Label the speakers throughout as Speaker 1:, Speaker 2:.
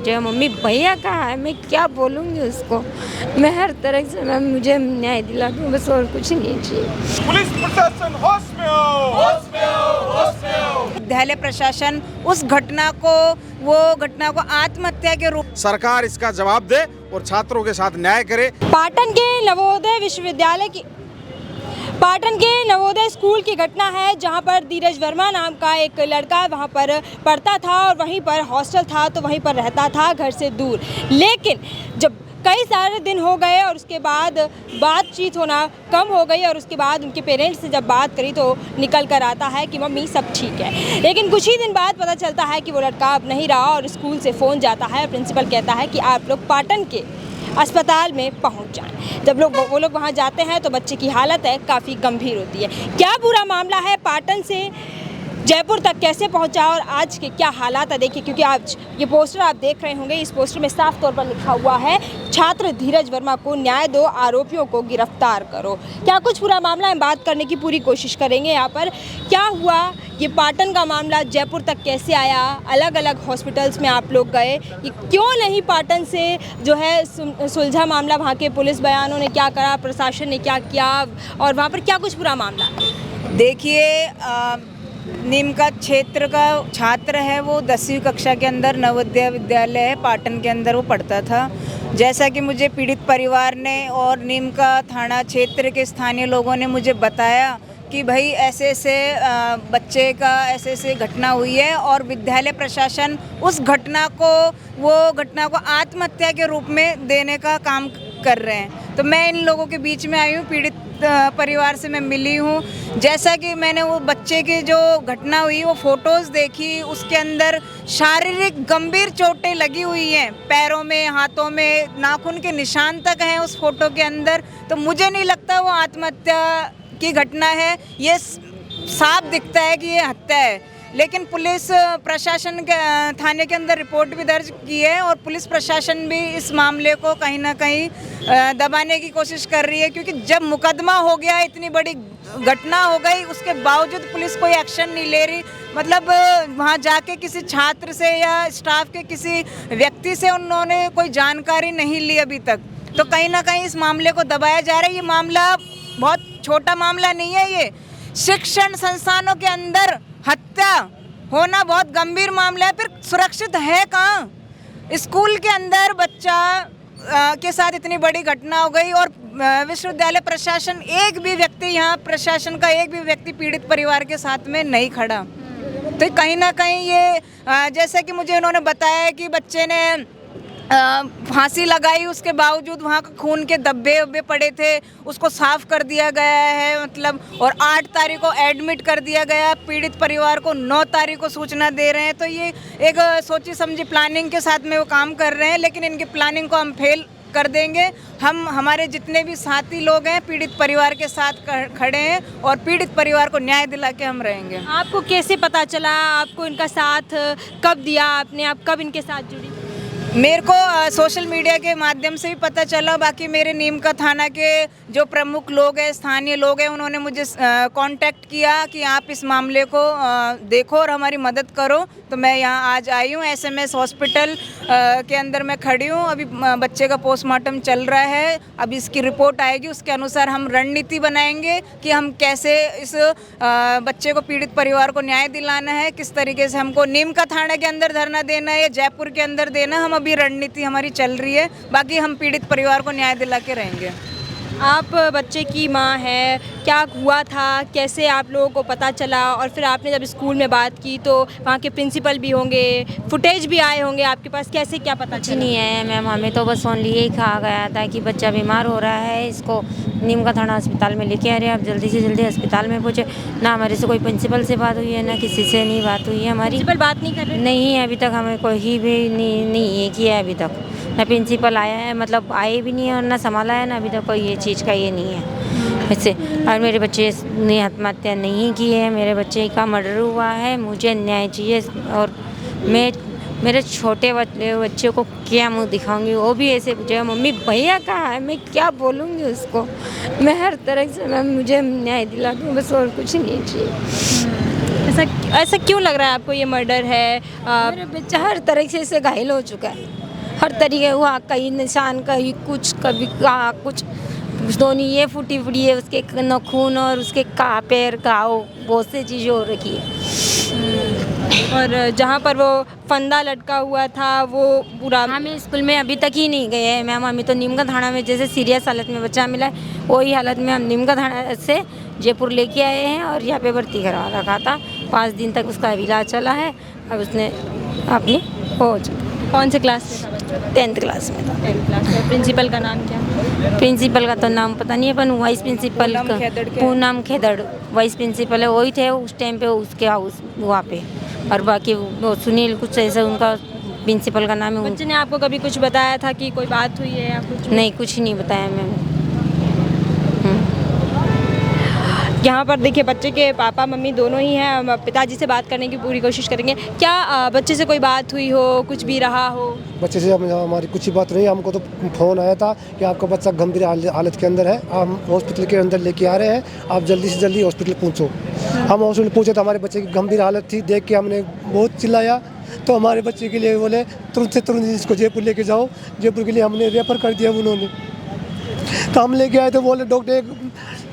Speaker 1: पूछे मम्मी भैया कहाँ है, मैं क्या बोलूँगी उसको। मैं हर तरह से मैम मुझे न्याय दिला दूँ, बस और कुछ नहीं चाहिए।
Speaker 2: पुलिस प्रशासन होश में हो, होश में हो, होश में हो।
Speaker 3: विद्यालय प्रशासन उस घटना को आत्महत्या के रूप
Speaker 2: सरकार इसका जवाब दे और छात्रों के साथ न्याय करे।
Speaker 1: पाटन के नवोदय स्कूल की घटना है, जहां पर धीरज वर्मा नाम का एक लड़का वहां पर पढ़ता था और वहीं पर हॉस्टल था तो वहीं पर रहता था घर से दूर। लेकिन जब कई सारे दिन हो गए और उसके बाद बातचीत होना कम हो गई और उसके बाद उनके पेरेंट्स से जब बात करी तो निकल कर आता है कि मम्मी सब ठीक है। लेकिन कुछ ही दिन बाद पता चलता है कि वो लड़का अब नहीं रहा और स्कूल से फ़ोन जाता है। प्रिंसिपल कहता है कि आप लोग पाटन के अस्पताल में पहुंच जाएं। जब वो लोग वहां जाते हैं तो बच्चे की हालत है काफ़ी गंभीर होती है। क्या पूरा मामला है, पाटन से जयपुर तक कैसे पहुंचा और आज के क्या हालात है देखिए, क्योंकि आज ये पोस्टर आप देख रहे होंगे, इस पोस्टर में साफ तौर पर लिखा हुआ है छात्र धीरज वर्मा को न्याय दो, आरोपियों को गिरफ्तार करो। क्या कुछ पूरा मामला है, बात करने की पूरी कोशिश करेंगे। यहाँ पर क्या हुआ, ये पाटन का मामला जयपुर तक कैसे आया, अलग अलग हॉस्पिटल्स में आप लोग गए, ये क्यों नहीं पाटन से जो है सुलझा मामला, वहाँ के पुलिस बयानों ने क्या करा, प्रशासन ने क्या किया और वहाँ पर क्या कुछ पूरा मामला है।
Speaker 3: देखिए, नीमका क्षेत्र का छात्र है, वो 10वीं कक्षा के अंदर नवोदय विद्यालय है पाटन के अंदर वो पढ़ता था। जैसा कि मुझे पीड़ित परिवार ने और नीमका थाना क्षेत्र के स्थानीय लोगों ने मुझे बताया कि भाई ऐसे ऐसे बच्चे का ऐसे घटना हुई है और विद्यालय प्रशासन उस घटना को आत्महत्या के रूप में देने का काम कर रहे हैं। तो मैं इन लोगों के बीच में आई हूँ, पीड़ित परिवार से मैं मिली हूँ। जैसा कि मैंने वो बच्चे की जो घटना हुई वो फ़ोटोज़ देखी, उसके अंदर शारीरिक गंभीर चोटें लगी हुई हैं, पैरों में, हाथों में, नाखून के निशान तक हैं उस फोटो के अंदर। तो मुझे नहीं लगता वो आत्महत्या की घटना है, ये साफ दिखता है कि ये हत्या है। लेकिन पुलिस प्रशासन के थाने के अंदर रिपोर्ट भी दर्ज की है और पुलिस प्रशासन भी इस मामले को कहीं ना कहीं दबाने की कोशिश कर रही है, क्योंकि जब मुकदमा हो गया, इतनी बड़ी घटना हो गई, उसके बावजूद पुलिस कोई एक्शन नहीं ले रही। मतलब वहाँ जाके किसी छात्र से या स्टाफ के किसी व्यक्ति से उन्होंने कोई जानकारी नहीं ली अभी तक। तो कहीं ना कहीं इस मामले को दबाया जा रहा है। ये मामला बहुत छोटा मामला नहीं है, ये शिक्षण संस्थानों के अंदर हत्या होना बहुत गंभीर मामला है। फिर सुरक्षित है कहाँ? स्कूल के अंदर बच्चा के साथ इतनी बड़ी घटना हो गई और विश्वविद्यालय प्रशासन एक भी व्यक्ति, यहाँ प्रशासन का एक भी व्यक्ति पीड़ित परिवार के साथ में नहीं खड़ा। तो कहीं ना कहीं ये जैसा कि मुझे उन्होंने बताया कि बच्चे ने फांसी लगाई, उसके बावजूद वहाँ का खून के धब्बे पड़े थे, उसको साफ कर दिया गया है मतलब, और 8 तारीख को एडमिट कर दिया गया। पीड़ित परिवार को 9 तारीख को सूचना दे रहे हैं। तो ये एक सोची समझी प्लानिंग के साथ में वो काम कर रहे हैं, लेकिन इनकी प्लानिंग को हम फेल कर देंगे। हमारे जितने भी साथी लोग हैं पीड़ित परिवार के साथ खड़े हैं और पीड़ित परिवार को न्याय दिला के हम रहेंगे।
Speaker 1: आपको कैसे पता चला, आपको इनका साथ कब दिया आपने, आप कब इनके साथ जुड़ी?
Speaker 3: मेरे को सोशल मीडिया के माध्यम से भी पता चला। बाकी मेरे नीमका थाना के जो प्रमुख लोग हैं, स्थानीय लोग हैं, उन्होंने मुझे कांटेक्ट किया कि आप इस मामले को देखो और हमारी मदद करो। तो मैं यहाँ आज आई हूँ, SMS हॉस्पिटल के अंदर मैं खड़ी हूँ। अभी बच्चे का पोस्टमार्टम चल रहा है, अब इसकी रिपोर्ट आएगी, उसके अनुसार हम रणनीति बनाएंगे कि हम कैसे इस बच्चे को, पीड़ित परिवार को न्याय दिलाना है, किस तरीके से हमको नीमका थाना के अंदर धरना देना है या जयपुर के अंदर देना। हम अभी रणनीति हमारी चल रही है, बाकी हम पीड़ित परिवार को न्याय दिला के रहेंगे।
Speaker 1: आप बच्चे की माँ है, क्या हुआ था, कैसे आप लोगों को पता चला और फिर आपने जब स्कूल में बात की तो वहाँ के प्रिंसिपल भी होंगे, फुटेज भी आए होंगे आपके पास, कैसे क्या पता चला?
Speaker 4: नहीं है मैम, हमें तो बस ओनली यही कहा गया था कि बच्चा बीमार हो रहा है, इसको नीमका थाना अस्पताल में लेके आ रहे हैं, आप जल्दी से जल्दी अस्पताल में पहुँचे। ना हमारे से कोई प्रिंसिपल से बात हुई है, ना किसी से नहीं बात हुई है हमारी।
Speaker 1: प्रिंसिपल बात नहीं कर रहे?
Speaker 4: नहीं है, अभी तक हमें कोई भी नहीं किया है अभी तक। ना प्रिंसिपल आया है, मतलब आए भी नहीं है, और ना संभाला है, ना अभी तक कोई ये चीज़ का ये नहीं है वैसे। और मेरे बच्चे ने आत्महत्या नहीं की है, मेरे बच्चे का मर्डर हुआ है, मुझे न्याय चाहिए। और मैं मेरे छोटे बच्चे को क्या मुंह दिखाऊंगी, वो भी ऐसे पूछेगा मम्मी भैया कहाँ है, मैं क्या बोलूँगी उसको। मैं हर तरह से मैम मुझे न्याय दिला दूँ, बस और कुछ नहीं चाहिए।
Speaker 1: ऐसा ऐसा क्यों लग रहा है आपको ये मर्डर है?
Speaker 4: मेरा बच्चा हर तरीके से घायल हो चुका है, हर तरीके हुआ, कहीं निशान, कहीं कुछ, कभी कहाँ कुछ, दोनों ये फूटी फूटी है, उसके नाखून और उसके पैर घाव, बहुत सी चीज़ें हो रखी है।
Speaker 1: और जहाँ पर वो फंदा लटका हुआ था वो पूरा
Speaker 4: हमें स्कूल में अभी तक ही नहीं गए हैं मैम। हमें तो नीम का थाना में जैसे सीरियस हालत में बच्चा मिला है, वही हालत में हम नीम का थाना से जयपुर लेके आए हैं और यहाँ पे भर्ती करवा रखा था। 5 दिन तक उसका इलाज चला है। अब उसने अपनी हो
Speaker 1: कौन से क्लास में था बच्चा?
Speaker 4: 10th क्लास में था।
Speaker 1: 10th क्लास में। प्रिंसिपल का नाम क्या?
Speaker 4: प्रिंसिपल का तो नाम पता नहीं है, पर वाइस प्रिंसिपल
Speaker 3: पूनम खेदड़ के-
Speaker 4: पूनम खेदड़ वाइस प्रिंसिपल है, वही थे उस टाइम पे उसके हाउस वहाँ पे। और बाकी वो सुनील कुछ ऐसा उनका प्रिंसिपल का नाम है।
Speaker 1: बच्चे ने आपको कभी कुछ बताया था कि कोई बात हुई है या कुछ?
Speaker 4: नहीं, कुछ नहीं बताया मैम।
Speaker 1: यहाँ पर देखिए बच्चे के पापा मम्मी दोनों ही हैं। हम पिताजी से बात करने की पूरी कोशिश करेंगे। क्या बच्चे से कोई बात हुई हो, कुछ भी रहा हो?
Speaker 5: बच्चे से हमारी कुछ ही बात नहीं। हमको तो फ़ोन आया था कि आपका बच्चा गंभीर हालत के अंदर है, हम हॉस्पिटल के अंदर लेके आ रहे हैं, आप जल्दी से जल्दी हॉस्पिटल पहुँचो। हम हॉस्पिटल पहुँचे तो हमारे बच्चे की गंभीर हालत थी। देख के हमने बहुत चिल्लाया, तो हमारे बच्चे के लिए बोले तुरंत से तुरंत इसको जयपुर लेके जाओ। जयपुर के लिए हमने रेफर कर दिया उन्होंने। तो हम लेके आए तो बोले डॉक्टर,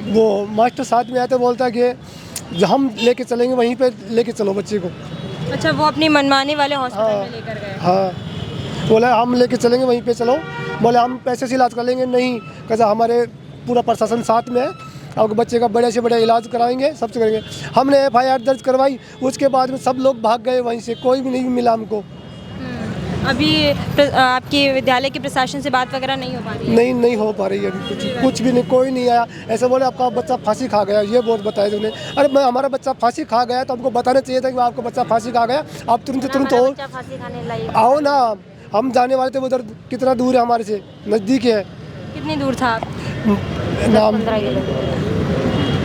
Speaker 5: वो मास्टर साथ में आया तो बोलता कि हम लेके चलेंगे, वहीं पे लेके चलो बच्चे को।
Speaker 1: अच्छा, वो अपनी मनमाने वाले हॉस्पिटल में लेकर गए?
Speaker 5: हाँ, बोले हम लेके चलेंगे, वहीं पे चलो। बोले हम पैसे से इलाज कर लेंगे। नहीं, कैसा हमारे पूरा प्रशासन साथ में है, आपके बच्चे का बड़े से बड़ा इलाज कराएंगे, सब करेंगे। हमने FIR दर्ज करवाई, उसके बाद में सब लोग भाग गए वहीं से, कोई भी नहीं मिला हमको।
Speaker 1: अभी आपकी विद्यालय के प्रशासन से बात वगैरह नहीं हो पा रही है?
Speaker 5: नहीं हो पा रही है अभी, कुछ भी नहीं, कोई नहीं आया। ऐसे बोले आपका बच्चा फांसी खा गया, ये बहुत बताया उन्हें। अरे हमारा बच्चा फांसी खा गया तो हमको बताना चाहिए था कि आपका बच्चा फांसी खा गया, आप तुरंत हो,
Speaker 4: फांसी खाने लायक
Speaker 5: आओ ना। हम जाने वाले थे उधर, कितना दूर है हमारे से, नज़दीक है।
Speaker 1: कितनी दूर था आप?
Speaker 5: नाम
Speaker 4: 15 किलोमीटर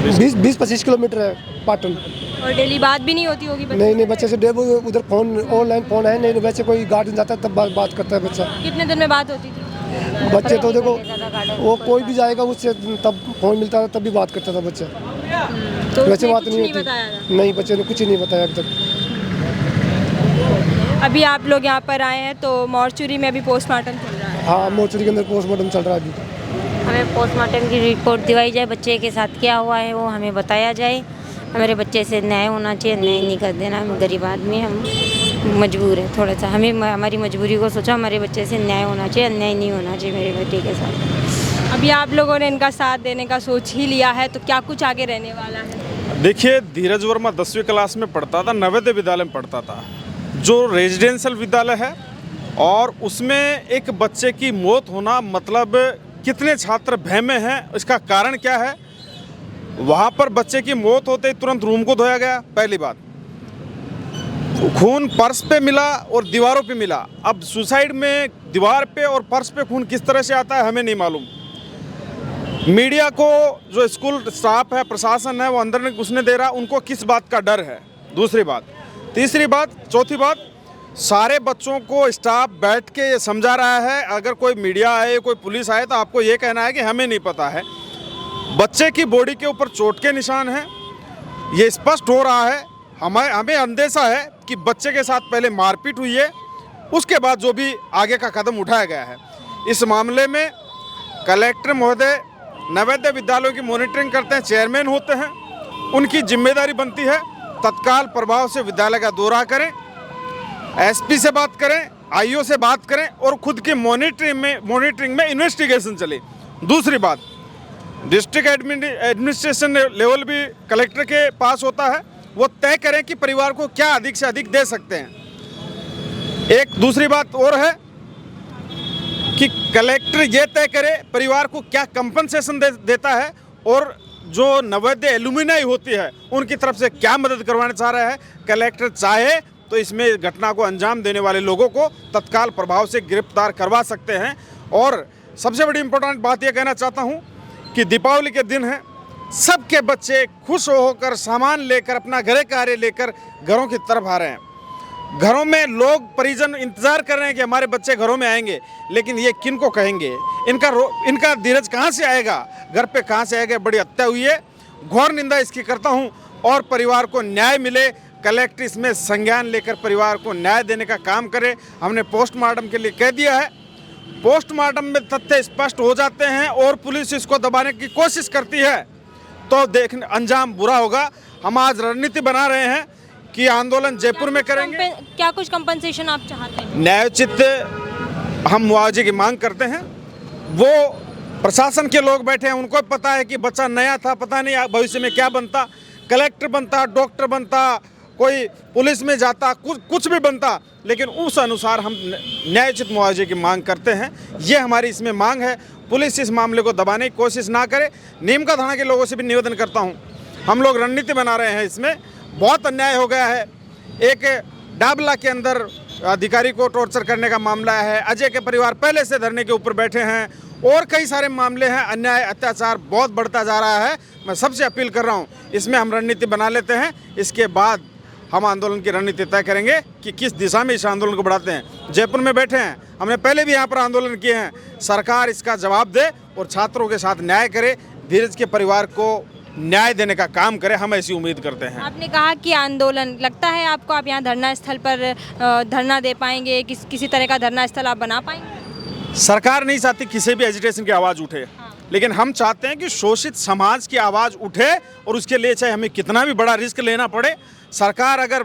Speaker 5: 20-25 किलोमीटर है पाटन।
Speaker 1: और डेली बात भी नहीं होती होगी बच्चे?
Speaker 5: नहीं, बच्चे से डेली उधर फ़ोन, ऑनलाइन फ़ोन है नहीं। वैसे कोई गार्डन जाता है तब बात करता है बच्चा।
Speaker 1: कितने दिन में बात होती थी?
Speaker 5: बच्चे तो देखो, वो कोई भी जाएगा उससे तब फ़ोन मिलता था, तब भी बात करता था बच्चा।
Speaker 1: तो
Speaker 5: वैसे
Speaker 1: उसने
Speaker 5: बात
Speaker 1: कुछ
Speaker 5: नहीं
Speaker 1: बताया था?
Speaker 5: होती। नहीं, बच्चे ने कुछ ही नहीं बताया अब तक।
Speaker 1: अभी आप लोग यहाँ पर आए हैं तो मॉर्चुरी में अभी पोस्टमार्टम चल रहा है?
Speaker 5: हाँ, मोर्चरी के अंदर पोस्टमार्टम चल रहा है अभी।
Speaker 4: हमें पोस्टमार्टम की रिपोर्ट दिवाई जाए, बच्चे के साथ क्या हुआ है वो हमें बताया जाए। हमारे बच्चे से न्याय होना चाहिए, न्याय नहीं कर देना। हम गरीब आदमी, हम मजबूर है थोड़ा सा, हमें हमारी मजबूरी को सोचा, हमारे बच्चे से न्याय होना चाहिए, अन्याय नहीं होना चाहिए मेरे बेटे के साथ।
Speaker 1: अभी आप लोगों ने इनका साथ देने का सोच ही लिया है, तो क्या कुछ आगे रहने वाला है?
Speaker 2: देखिए, धीरज वर्मा 10वीं क्लास में पढ़ता था, नवोदय विद्यालय में पढ़ता था, जो रेजिडेंशियल विद्यालय है, और उसमें एक बच्चे की मौत होना मतलब कितने छात्र भय में हैं, इसका कारण क्या है? वहाँ पर बच्चे की मौत होते ही तुरंत रूम को धोया गया, पहली बात। खून फर्श पे मिला और दीवारों पे मिला। अब सुसाइड में दीवार पे और फर्श पे खून किस तरह से आता है हमें नहीं मालूम। मीडिया को, जो स्कूल स्टाफ है, प्रशासन है, वो अंदर नहीं घुसने दे रहा, उनको किस बात का डर है? दूसरी बात। तीसरी बात, चौथी बात, सारे बच्चों को स्टाफ बैठ के ये समझा रहा है, अगर कोई मीडिया आए, कोई पुलिस आए तो आपको ये कहना है कि हमें नहीं पता है। बच्चे की बॉडी के ऊपर चोट के निशान हैं, ये स्पष्ट हो रहा है। हमें अंदेशा है कि बच्चे के साथ पहले मारपीट हुई है, उसके बाद जो भी आगे का कदम उठाया गया है। इस मामले में कलेक्टर महोदय नवोदय विद्यालयों की मॉनिटरिंग करते हैं, चेयरमैन होते हैं, उनकी जिम्मेदारी बनती है तत्काल प्रभाव से विद्यालय का दौरा करें, SP से बात करें, IO से बात करें, और खुद की मॉनिटरिंग में इन्वेस्टिगेशन चले। दूसरी बात, डिस्ट्रिक्ट एडमिनिस्ट्रेशन लेवल भी कलेक्टर के पास होता है, वो तय करें कि परिवार को क्या अधिक से अधिक दे सकते हैं। एक दूसरी बात और है कि कलेक्टर ये तय करे परिवार को क्या कंपनसेशन देता है, और जो नवोदय एलुमिनाई होती है उनकी तरफ से क्या मदद करवाना चाह रहा है। कलेक्टर चाहे तो इसमें घटना को अंजाम देने वाले लोगों को तत्काल प्रभाव से गिरफ्तार करवा सकते हैं। और सबसे बड़ी इंपॉर्टेंट बात यह कहना चाहता हूं कि दीपावली के दिन है, सबके बच्चे खुश होकर सामान लेकर, अपना घरे कार्य लेकर घरों की तरफ आ रहे हैं। घरों में लोग, परिजन इंतजार कर रहे हैं कि हमारे बच्चे घरों में आएंगे, लेकिन ये किन को कहेंगे? इनका धीरज कहाँ से आएगा? घर पे कहाँ से आएगा? बड़ी हत्या हुई है, घोर निंदा इसकी करता हूँ, और परिवार को न्याय मिले, कलेक्टर इसमें संज्ञान लेकर परिवार को न्याय देने का काम करे। हमने पोस्टमार्टम के लिए कह दिया है, पोस्टमार्टम में तथ्य स्पष्ट हो जाते हैं और पुलिस इसको दबाने की कोशिश करती है तो देखने अंजाम बुरा होगा। हम आज रणनीति बना रहे हैं कि आंदोलन जयपुर में करेंगे।
Speaker 1: क्या कुछ कंपनसेशन आप चाहते हैं?
Speaker 2: न्यायोचित हम मुआवजे की मांग करते हैं। वो प्रशासन के लोग बैठे हैं, उनको पता है कि बच्चा नया था, पता नहीं भविष्य में क्या बनता, कलेक्टर बनता, डॉक्टर बनता, कोई पुलिस में जाता, कुछ भी बनता, लेकिन उस अनुसार हम न्यायोचित मुआवजे की मांग करते हैं। ये हमारी इसमें मांग है। पुलिस इस मामले को दबाने की कोशिश ना करे। नीमका थाना के लोगों से भी निवेदन करता हूँ, हम लोग रणनीति बना रहे हैं। इसमें बहुत अन्याय हो गया है। एक डाबला के अंदर अधिकारी को टॉर्चर करने का मामला है, अजय के परिवार पहले से धरने के ऊपर बैठे हैं, और कई सारे मामले हैं। अन्याय अत्याचार बहुत बढ़ता जा रहा है। मैं सबसे अपील कर रहा हूँ, इसमें हम रणनीति बना लेते हैं, इसके बाद हम आंदोलन की रणनीति तय करेंगे कि किस दिशा में इस आंदोलन को बढ़ाते हैं। जयपुर में बैठे हैं, हमने पहले भी यहाँ पर आंदोलन किए हैं। सरकार इसका जवाब दे और छात्रों के साथ न्याय करे, धीरज के परिवार को न्याय देने का काम करे, हम ऐसी उम्मीद करते हैं।
Speaker 1: आपने कहा कि आंदोलन, लगता है आपको आप यहाँ धरना स्थल पर धरना दे पाएंगे? किसी तरह का धरना स्थल आप बना पाएंगे?
Speaker 2: सरकार नहीं चाहती किसी भी एजिटेशन की आवाज़ उठे, लेकिन हम चाहते हैं कि शोषित समाज की आवाज़ उठे, और उसके लिए चाहे हमें कितना भी बड़ा रिस्क लेना पड़े। सरकार अगर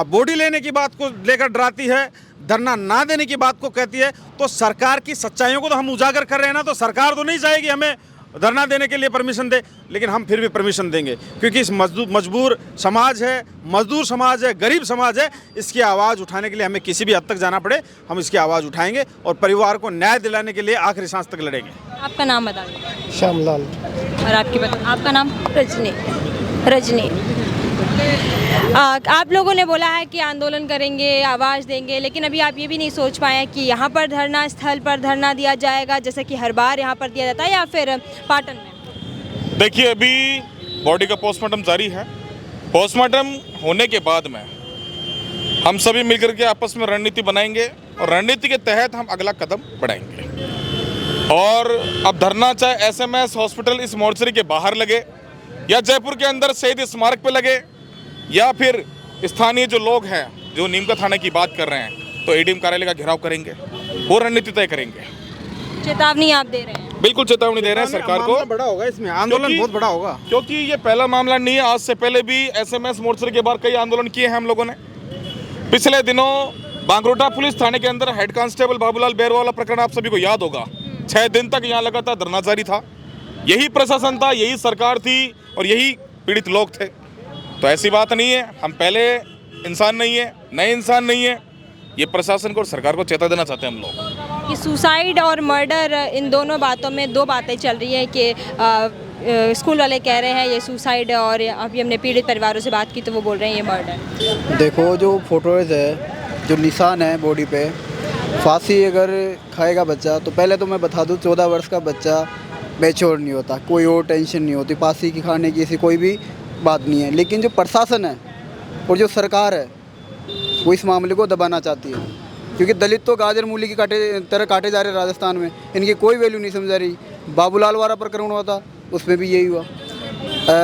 Speaker 2: बॉडी लेने की बात को लेकर डराती है, धरना ना देने की बात को कहती है, तो सरकार की सच्चाइयों को तो हम उजागर कर रहे हैं ना। तो सरकार तो नहीं चाहेगी हमें धरना देने के लिए परमिशन दे, लेकिन हम फिर भी परमिशन देंगे, क्योंकि इस मजबूर समाज है, मजदूर समाज है, गरीब समाज है। इसकी आवाज़ उठाने के लिए हमें किसी भी हद तक जाना पड़े, हम इसकी आवाज़ उठाएंगे और परिवार को न्याय दिलाने के लिए आखिरी सांस तक लड़ेंगे।
Speaker 1: आपका नाम बताइए।
Speaker 5: श्यामलाल।
Speaker 1: और आपका नाम?
Speaker 4: रजनी।
Speaker 1: आप लोगों ने बोला है कि आंदोलन करेंगे, आवाज़ देंगे, लेकिन अभी आप ये भी नहीं सोच पाए कि यहाँ पर धरना स्थल पर धरना दिया जाएगा जैसे कि हर बार यहाँ पर दिया जाता है, या फिर पाटन में?
Speaker 6: देखिए, अभी बॉडी का पोस्टमार्टम जारी है। पोस्टमार्टम होने के बाद में हम सभी मिलकर के आपस में रणनीति बनाएंगे और रणनीति के तहत हम अगला कदम बढ़ाएंगे। और अब धरना चाहे एसएमएस हॉस्पिटल इस मोर्चरी के बाहर लगे, या जयपुर के अंदर शहीद स्मारक पे लगे, या फिर स्थानीय जो लोग हैं जो नीमका थाने की बात कर रहे हैं, तो एडीएम कार्यालय का घेराव करेंगे, वो रणनीति तय करेंगे।
Speaker 1: चेतावनी आप दे रहे हैं?
Speaker 6: बिल्कुल चेतावनी दे रहे हैं सरकार को।
Speaker 2: बड़ा होगा इसमें, आंदोलन बहुत बड़ा होगा,
Speaker 6: क्योंकि ये पहला मामला नहीं है। आज से पहले भी एसएमएस मोर्चे के बाहर कई आंदोलन किए हैं हम लोगों ने। पिछले दिनों बांगरोटा पुलिस थाने के अंदर हेड कांस्टेबल बाबूलाल बैरवाला प्रकरण आप सभी को याद होगा। 6 दिन तक यहाँ लगातार धरना जारी था। यही प्रशासन था, यही सरकार थी और यही पीड़ित लोग थे। तो ऐसी बात नहीं है, हम पहले इंसान नहीं है, नए इंसान नहीं है। ये प्रशासन को और सरकार को चेता देना चाहते हैं हम लोग।
Speaker 1: कि सुसाइड और मर्डर, इन दोनों बातों में दो बातें चल रही है कि स्कूल वाले कह रहे हैं ये सुसाइड, और अभी हमने पीड़ित परिवारों से बात की तो वो बोल रहे हैं ये मर्डर।
Speaker 7: देखो, जो फोटोज़ है, जो निशान है बॉडी पे, फांसी अगर खाएगा बच्चा, तो पहले तो मैं बता दूं 14 वर्ष का बच्चा मैच्योर नहीं होता, कोई और टेंशन नहीं होती, फांसी की खाने की ऐसी कोई भी बात नहीं है। लेकिन जो प्रशासन है और जो सरकार है वो इस मामले को दबाना चाहती है, क्योंकि दलित तो गाजर मूली की तरह काटे जा रहे राजस्थान में, इनकी कोई वैल्यू नहीं समझा रही। बाबूलाल वाला प्रकरण हुआ था, उसमें भी यही हुआ।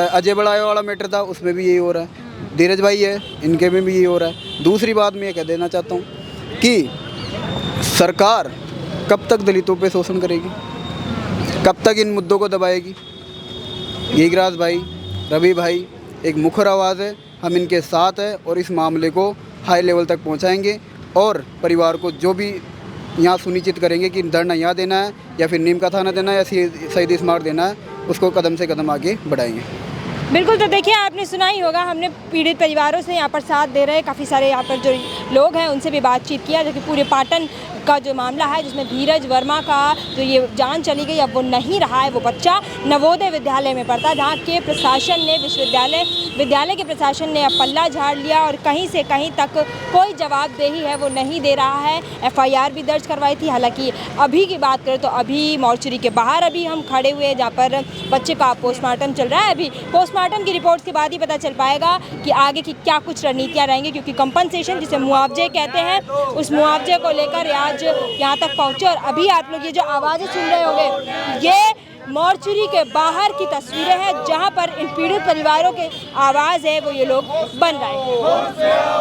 Speaker 7: अजय बड़ाई वाला मैटर था, उसमें भी यही हो रहा है। धीरज भाई है, इनके में भी यही हो रहा है। दूसरी बात मैं ये कह देना चाहता हूँ कि सरकार कब तक दलितों पे शोषण करेगी, कब तक इन मुद्दों को दबाएगी। गीगराज भाई, रवि भाई एक मुखर आवाज़ है, हम इनके साथ हैं और इस मामले को हाई लेवल तक पहुंचाएंगे और परिवार को जो भी यहाँ सुनिश्चित करेंगे कि धरना यहाँ देना है या फिर नीमका थाना देना है या शहीद स्मारक देना है, उसको कदम से कदम आगे बढ़ाएंगे।
Speaker 1: बिल्कुल। तो देखिए, आपने सुना ही होगा, हमने पीड़ित परिवारों से यहाँ पर साथ दे रहे काफ़ी सारे यहाँ पर जो लोग हैं उनसे भी बातचीत किया, जो कि पूरे पाटन का जो मामला है जिसमें धीरज वर्मा का जो ये जान चली गई, अब वो नहीं रहा है। वो बच्चा नवोदय विद्यालय में पढ़ता, जहाँ के प्रशासन ने विद्यालय के प्रशासन ने अब पल्ला झाड़ लिया और कहीं से कहीं तक कोई जवाबदेही है वो नहीं दे रहा है। एफआईआर भी दर्ज करवाई थी। हालांकि अभी की बात करें तो अभी मोर्चरी के बाहर अभी हम खड़े हुए हैं, जहाँ पर बच्चे का पोस्टमार्टम चल रहा है। अभी पोस्टमार्टम की रिपोर्ट के बाद ही पता चल पाएगा कि आगे की क्या कुछ रणनीतियाँ रहेंगी, क्योंकि कंपनसेशन जिसे मुआवजे कहते हैं, उस मुआवजे को लेकर आज यहाँ तक पहुँचे। और अभी आप लोग ये जो आवाज़ें सुन रहे होंगे, ये मॉर्चरी के बाहर की तस्वीरें हैं, जहां पर इन पीड़ित परिवारों के आवाज़ है वो ये लोग बन रहे हैं।